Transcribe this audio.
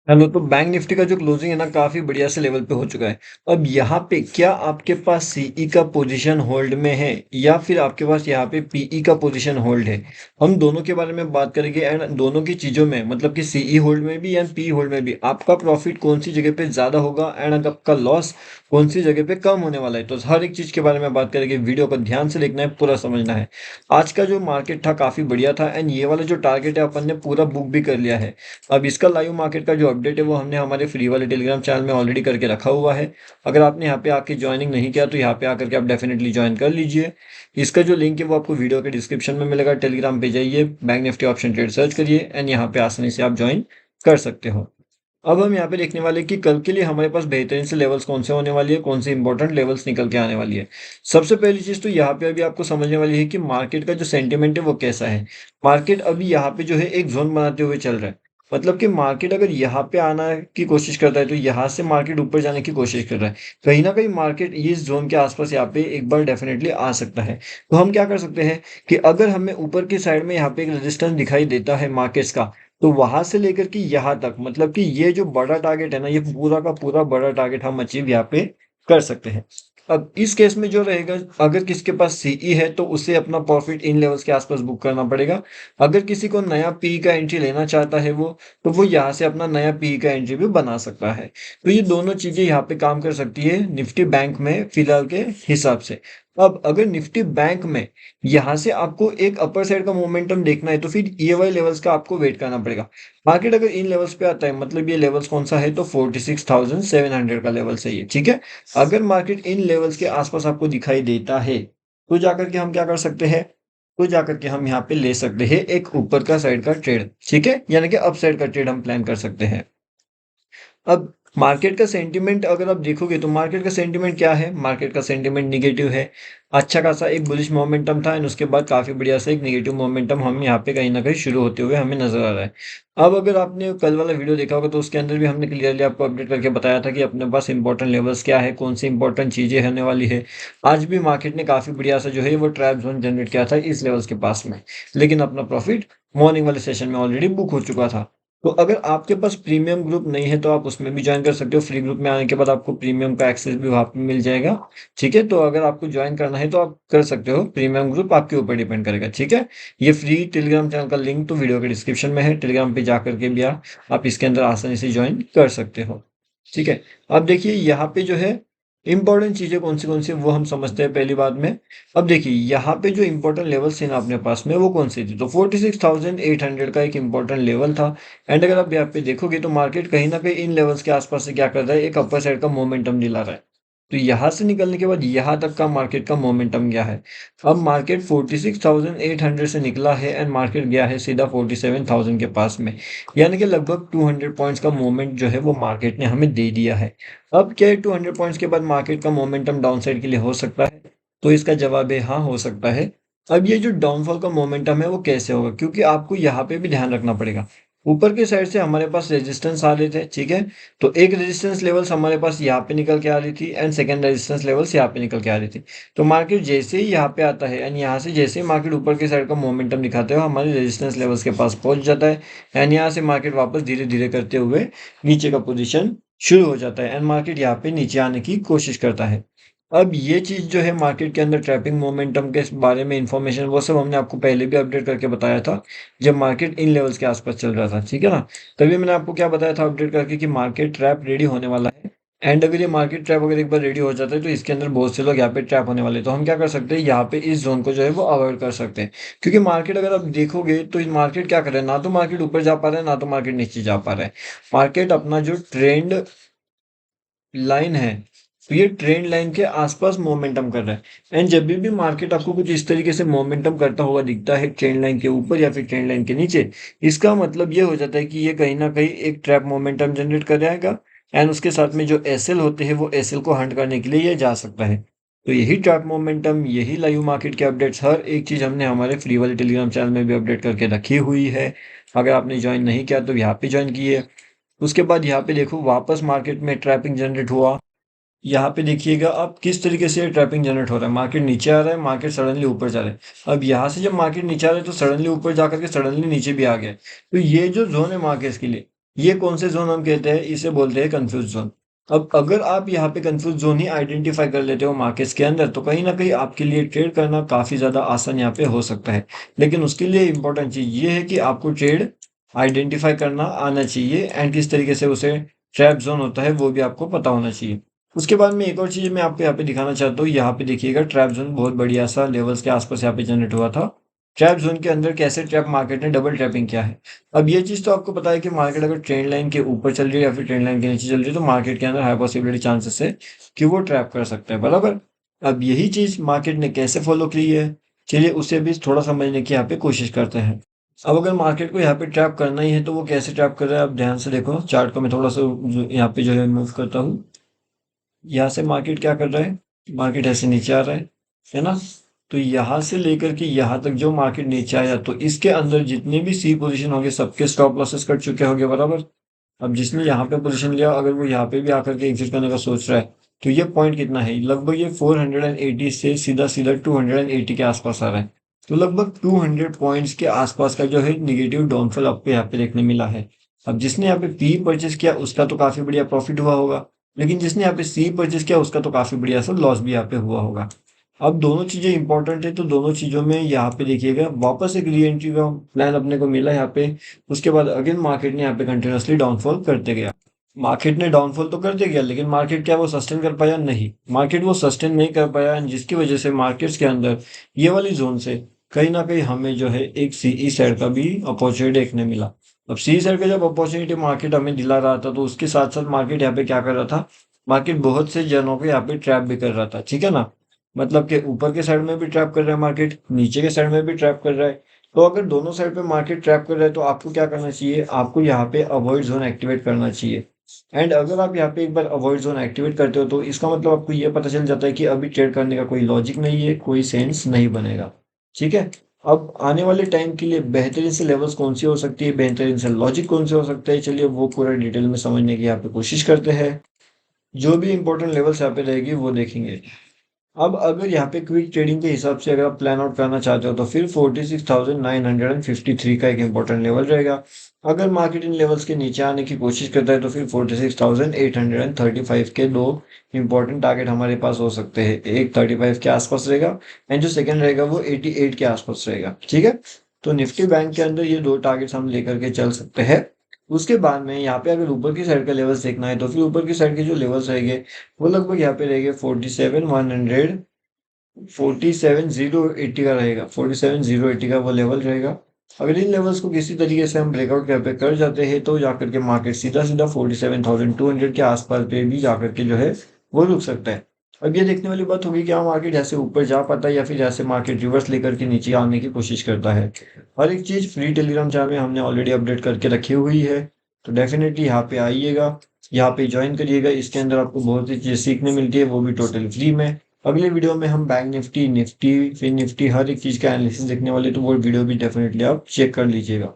Hello, तो bank Nifty का जो क्लोजिंग है ना काफ़ी बढ़िया से लेवल पे हो चुका है। अब यहाँ पे क्या आपके पास सीई का पोजीशन होल्ड में है या फिर आपके पास यहाँ पे पीई का पोजीशन होल्ड है। हम दोनों के बारे में बात करेंगे एंड दोनों की चीज़ों में मतलब कि सीई होल्ड में भी एंड पी होल्ड में भी आपका प्रॉफिट कौन सी जगह पे ज़्यादा होगा एंड आपका लॉस कौन सी जगह पे कम होने वाला है। तो हर एक चीज़ के बारे में बात करेंगे, वीडियो को ध्यान से देखना है, पूरा समझना है। आज का जो मार्केट था काफ़ी बढ़िया था एंड ये वाला जो टारगेट है अपन ने पूरा बुक भी कर लिया है। अब इसका लाइव मार्केट का जो अपडेट है वो हमने हमारे फ्री वाले टेलीग्राम चैनल में ऑलरेडी करके रखा हुआ है। अगर आपने यहाँ पे आके ज्वाइनिंग नहीं किया तो यहाँ पे आकर के आप डेफिनेटली ज्वाइन कर लीजिए। इसका जो लिंक है वो आपको वीडियो के डिस्क्रिप्शन में मिलेगा। टेलीग्राम पे जाइए, bank Nifty option trade search करिए एंड यहाँ पे आसानी से आप ज्वाइन कर सकते हो। अब हम यहाँ पे देखने वाले हैं कि कल के लिए हमारे पास बेहतरीन से लेवल्स कौन से होने वाली है, कौन से इंपॉर्टेंट लेवल्स निकल के आने वाली है। सबसे पहली चीज तो यहाँ पे अभी आपको समझने वाली है कि मार्केट का जो सेंटिमेंट है वो कैसा है। मार्केट अभी यहाँ पे जो है एक जोन बनाते हुए चल रहा है। मतलब कि मार्केट अगर यहाँ पे आना की कोशिश करता है तो यहाँ से मार्केट ऊपर जाने की कोशिश कर रहा है। कहीं ना कहीं मार्केट इस जोन के आसपास यहाँ पे एक बार डेफिनेटली आ सकता है। तो हम क्या कर सकते हैं कि अगर हमें ऊपर की साइड में यहाँ पे एक रेजिस्टेंस दिखाई देता है मार्केट्स का, तो वहां से लेकर के यहाँ तक मतलब कि ये जो बड़ा टारगेट है ना, ये पूरा का पूरा बड़ा टारगेट हम अचीव यहाँ पे कर सकते हैं। अब इस केस में जो रहेगा, अगर किसके पास सीई है तो उसे अपना प्रॉफिट इन लेवल्स के आसपास बुक करना पड़ेगा। अगर किसी को नया पी का एंट्री लेना चाहता है वो, तो वो यहाँ से अपना नया पी का एंट्री भी बना सकता है। तो ये दोनों चीजें यहाँ पे काम कर सकती है निफ्टी बैंक में फिलहाल के हिसाब से। अब अगर निफ्टी बैंक में यहाँ से आपको एक अपर साइड का मोमेंटम देखना है तो फिर ये वाले लेवल्स का आपको वेट करना पड़ेगा। मार्केट अगर इन लेवल्स पे आता है, मतलब ये लेवल्स कौन सा है, तो 46,700 का लेवल सही है, ठीक है। अगर मार्केट इन लेवल्स के आसपास आपको दिखाई देता है तो जाकर के हम क्या कर सकते हैं, तो जाकर के हम यहाँ पे ले सकते हैं एक ऊपर का साइड का ट्रेड, ठीक है, यानी कि अप साइड का ट्रेड हम प्लान कर सकते हैं। अब मार्केट का सेंटीमेंट अगर आप देखोगे तो मार्केट का सेंटीमेंट क्या है, मार्केट का सेंटीमेंट निगेटिव है। अच्छा खासा एक बुलिश मोमेंटम था एंड उसके बाद काफी बढ़िया सा एक निगेटिव मोमेंटम हम यहाँ पे कहीं ना कहीं शुरू होते हुए हमें नजर आ रहा है। अब अगर आपने कल वाला वीडियो देखा होगा तो उसके अंदर भी हमने क्लियरली आपको अपडेट करके बताया था कि अपने पास इंपॉर्टेंट लेवल्स क्या है, कौन सी इंपॉर्टेंट चीजें होने वाली है। आज भी मार्केट ने काफी बढ़िया सा जो है वो ट्रैप जोन जनरेट किया था इस लेवल्स के पास में, लेकिन अपना प्रॉफिट मॉर्निंग वाले सेशन में ऑलरेडी बुक हो चुका था। तो अगर आपके पास प्रीमियम ग्रुप नहीं है तो आप उसमें भी ज्वाइन कर सकते हो। फ्री ग्रुप में आने के बाद आपको प्रीमियम का एक्सेस भी वहाँ पे मिल जाएगा, ठीक है। तो अगर आपको ज्वाइन करना है तो आप कर सकते हो, प्रीमियम ग्रुप आपके ऊपर डिपेंड करेगा, ठीक है। ये फ्री टेलीग्राम चैनल का लिंक तो वीडियो के डिस्क्रिप्शन में है, टेलीग्राम पे जा करके भी आप इसके अंदर आसानी से ज्वाइन कर सकते हो, ठीक है। अब देखिए यहाँ पे जो है इंपॉर्टेंट चीजें कौन सी वो हम समझते हैं पहली बात में। अब देखिए यहाँ पे जो इंपॉर्टेंट लेवल्स थे ना अपने पास में वो कौन सी थी, तो 46,800 का एक इंपॉर्टेंट लेवल था। एंड अगर आप यहाँ पे देखोगे तो मार्केट कहीं ना कहीं इन लेवल्स के आसपास से क्या कर रहा है, एक अपर साइड का मोमेंटम दिला रहा है। तो यहाँ से निकलने के बाद यहाँ तक का मार्केट का मोमेंटम क्या है। अब मार्केट 46,800 से निकला है एंड मार्केट गया है सीधा 47,000 के पास में, यानी कि लगभग 200 पॉइंट्स का मूवमेंट जो है वो मार्केट ने हमें दे दिया है। अब क्या है, 200 पॉइंट्स के बाद मार्केट का मोमेंटम डाउन साइड के लिए हो सकता है, तो इसका जवाब है हाँ, हो सकता है। अब ये जो डाउनफॉल का मोमेंटम है वो कैसे होगा, क्योंकि आपको यहाँ पे भी ध्यान रखना पड़ेगा। ऊपर की साइड से हमारे पास रेजिस्टेंस आ रहे थे, ठीक है। तो एक रेजिस्टेंस लेवल्स हमारे पास यहाँ पे निकल के आ रही थी एंड सेकंड रेजिस्टेंस लेवल्स यहाँ पे निकल के आ रही थी। तो मार्केट जैसे ही यहाँ पे आता है एंड यहाँ से जैसे ही मार्केट ऊपर की साइड का मोमेंटम दिखाते हुए हमारे रेजिस्टेंस लेवल्स के पास पहुंच जाता है एंड यहाँ से मार्केट वापस धीरे धीरे करते हुए नीचे का पोजीशन शुरू हो जाता है एंड मार्केट यहाँ पे नीचे आने की कोशिश करता है। अब ये चीज जो है मार्केट के अंदर ट्रैपिंग मोमेंटम के बारे में इंफॉर्मेशन वो सब हमने आपको पहले भी अपडेट करके बताया था, जब मार्केट इन लेवल्स के आसपास चल रहा था, ठीक है ना। तभी मैंने आपको क्या बताया था अपडेट करके कि मार्केट ट्रैप रेडी होने वाला है। एंड अगर ये मार्केट ट्रैप अगर एक बार रेडी हो जाता है तो इसके अंदर बहुत से लोग यहाँ पे ट्रैप होने वाले हैं। तो हम क्या कर सकते हैं, यहाँ पे इस जोन को जो है वो अवॉइड कर सकते हैं। क्योंकि मार्केट अगर आप देखोगे तो इस मार्केट क्या कर रहा है, ना तो मार्केट ऊपर जा पा रहा है ना तो मार्केट नीचे जा पा रहा है। मार्केट अपना जो ट्रेंड लाइन है, तो ये ट्रेंड लाइन के आसपास मोमेंटम कर रहा है। एंड जब भी मार्केट आपको कुछ इस तरीके से मोमेंटम करता हुआ दिखता है ट्रेंड लाइन के ऊपर या फिर ट्रेंड लाइन के नीचे, इसका मतलब ये हो जाता है कि ये कहीं ना कहीं एक ट्रैप मोमेंटम जनरेट कर जाएगा एंड उसके साथ में जो एसएल होते हैं वो एसएल को हंट करने के लिए ये जा सकता है। तो यही ट्रैप मोमेंटम, यही लाइव मार्केट के अपडेट्स, हर एक चीज हमने हमारे फ्री वाले टेलीग्राम चैनल में भी अपडेट करके रखी हुई है। अगर आपने ज्वाइन नहीं किया तो यहाँ पे ज्वाइन कीजिए। उसके बाद यहाँ पे देखो वापस मार्केट में ट्रैपिंग जनरेट हुआ। यहाँ पे देखिएगा अब किस तरीके से ट्रैपिंग जनरेट हो रहा है, मार्केट नीचे आ रहा है, मार्केट सडनली ऊपर जा रहा है। अब यहाँ से जब मार्केट नीचे आ रहा है तो सडनली ऊपर जाकर के सडनली नीचे भी आ गया है। तो ये जो जोन है मार्केट के लिए, ये कौन से जोन हम कहते हैं, इसे बोलते हैं कंफ्यूज जोन। अब अगर आप यहाँ पे कंफ्यूज जोन ही आइडेंटिफाई कर लेते हो मार्केट्स के अंदर, तो कहीं ना कहीं आपके लिए ट्रेड करना काफी ज्यादा आसान यहाँ पे हो सकता है। लेकिन उसके लिए इंपॉर्टेंट चीज ये है कि आपको ट्रेड आइडेंटिफाई करना आना चाहिए, एंड किस तरीके से उसे ट्रैप जोन होता है वो भी आपको पता होना चाहिए। उसके बाद में एक और चीज मैं आपको यहाँ पे दिखाना चाहता हूँ, यहाँ पे देखिएगा ट्रैप जोन बहुत बढ़िया सा लेवल्स के आसपास यहाँ पे जनरेट हुआ था। ट्रैप जोन के अंदर कैसे ट्रैप मार्केट ने डबल ट्रैपिंग किया है। अब ये चीज तो आपको पता है कि मार्केट अगर ट्रेंड लाइन के ऊपर चल रही है या फिर ट्रेंड लाइन के नीचे चल रही है, तो मार्केट के अंदर हाई पॉसिबिलिटी चांसेस है कि वो ट्रैप कर सकता है, बराबर। अब यही चीज मार्केट ने कैसे फॉलो की है, चलिए उसे भी थोड़ा समझने की यहाँ पे कोशिश करते हैं। अब अगर मार्केट को यहाँ पे ट्रैप करना ही है तो वो कैसे ट्रैप कर रहा है, आप ध्यान से देखो चार्ट को। मैं थोड़ा सा यहाँ पे जो है मूव करता हूँ। यहाँ से मार्केट क्या कर रहा है, मार्केट ऐसे नीचे आ रहा है ना। तो यहाँ से लेकर के यहाँ तक जो मार्केट नीचे आया, तो इसके अंदर जितने भी सी पोजीशन होंगे सबके स्टॉप लॉसेस कट चुके होंगे, बराबर। अब जिसने यहाँ पे पोजीशन लिया, अगर वो यहाँ पे भी आकर के एग्जिट करने का सोच रहा है, तो ये पॉइंट कितना है, लगभग ये 480 से सीधा सीधा 280 के आसपास आ रहा है। तो लगभग 200 पॉइंट्स के आसपास का जो है निगेटिव डाउनफॉल आपको यहाँ पे देखने मिला है। अब जिसने यहाँ पे पी परचेस किया उसका तो काफी बढ़िया प्रॉफिट हुआ होगा, लेकिन जिसने यहाँ पे सी परचेस किया उसका तो काफी बढ़िया सा लॉस भी यहाँ पे हुआ होगा। अब दोनों चीजें इंपॉर्टेंट है, तो दोनों चीजों में यहाँ पे देखिएगा वापस एक री एंट्री का प्लान अपने को मिला यहाँ पे। उसके बाद अगेन मार्केट ने यहाँ पे कंटिन्यूसली डाउनफॉल करते गया। मार्केट ने डाउनफॉल तो करते गया, लेकिन मार्केट क्या वो सस्टेन कर पाया, नहीं, मार्केट वो सस्टेन नहीं कर पाया, जिसकी वजह से मार्केट्स के अंदर ये वाली जोन से कहीं ना कहीं हमें जो है एक सीई साइड का भी अपॉर्चुनिटी देखने मिला। अब सी साइड का जब अपॉर्चुनिटी मार्केट हमें दिला रहा था, तो उसके साथ साथ मार्केट यहाँ पे क्या कर रहा था, मार्केट बहुत से जनों को यहाँ पे ट्रैप भी कर रहा था, ठीक है ना। मतलब कि ऊपर के साइड में भी ट्रैप कर रहा है मार्केट, नीचे के साइड में भी ट्रैप कर रहा है। तो अगर दोनों साइड पे मार्केट ट्रैप कर रहा है, तो आपको क्या करना चाहिए, आपको यहाँ पे अवॉइड जोन एक्टिवेट करना चाहिए। एंड अगर आप यहाँ पे एक बार अवॉइड जोन एक्टिवेट करते हो, तो इसका मतलब आपको ये पता चल जाता है कि अभी ट्रेड करने का कोई लॉजिक नहीं है, कोई सेंस नहीं बनेगा, ठीक है। अब आने वाले टाइम के लिए बेहतरीन से लेवल्स कौन सी हो सकती है, बेहतरीन से लॉजिक कौन से हो सकते हैं, चलिए वो पूरा डिटेल में समझने की यहाँ पे कोशिश करते हैं। जो भी इंपॉर्टेंट लेवल्स यहाँ पे रहेगी वो देखेंगे। अब अगर यहाँ पे क्विक ट्रेडिंग के हिसाब से अगर आप प्लान आउट करना चाहते हो, तो फिर 46,953 का एक इंपॉर्टेंट लेवल रहेगा। अगर मार्केट इन लेवल्स के नीचे आने की कोशिश करता है, तो फिर 46,835 के दो इंपॉर्टेंट टारगेट हमारे पास हो सकते हैं। एक 35 के आसपास रहेगा, एंड जो सेकंड रहेगा वो 88 के आसपास रहेगा, ठीक है। तो निफ्टी बैंक के अंदर ये दो टारगेट्स हम लेकर के चल सकते हैं। उसके बाद में यहाँ पे अगर ऊपर की साइड का लेवल्स देखना है, तो फिर ऊपर की साइड के जो लेवल्स रहेंगे वो लगभग यहाँ पे रहेंगे 47,100, 47,080 का रहेगा, 47,080 का वो लेवल रहेगा। अगर इन लेवल्स को किसी तरीके से हम ब्रेकआउट यहाँ पे कर जाते हैं, तो जाकर के मार्केट सीधा सीधा 47,200 के आसपास पे भी जाकर के जो है वो रुक सकता है। अब ये देखने वाली बात होगी कि हाँ मार्केट जैसे ऊपर जा पाता है या फिर जैसे मार्केट रिवर्स लेकर के नीचे आने की कोशिश करता है। हर एक चीज फ्री टेलीग्राम चैनल में हमने ऑलरेडी अपडेट करके रखी हुई है, तो डेफिनेटली यहाँ पे आइएगा, यहाँ पे ज्वाइन करिएगा। इसके अंदर आपको बहुत सी चीजें सीखने मिलती है, वो भी टोटली फ्री में। अगले वीडियो में हम बैंक निफ्टी, निफ्टी, फिन निफ्टी, हर एक चीज का एनालिसिस देखने वाले, तो वो वीडियो भी डेफिनेटली आप चेक कर लीजिएगा।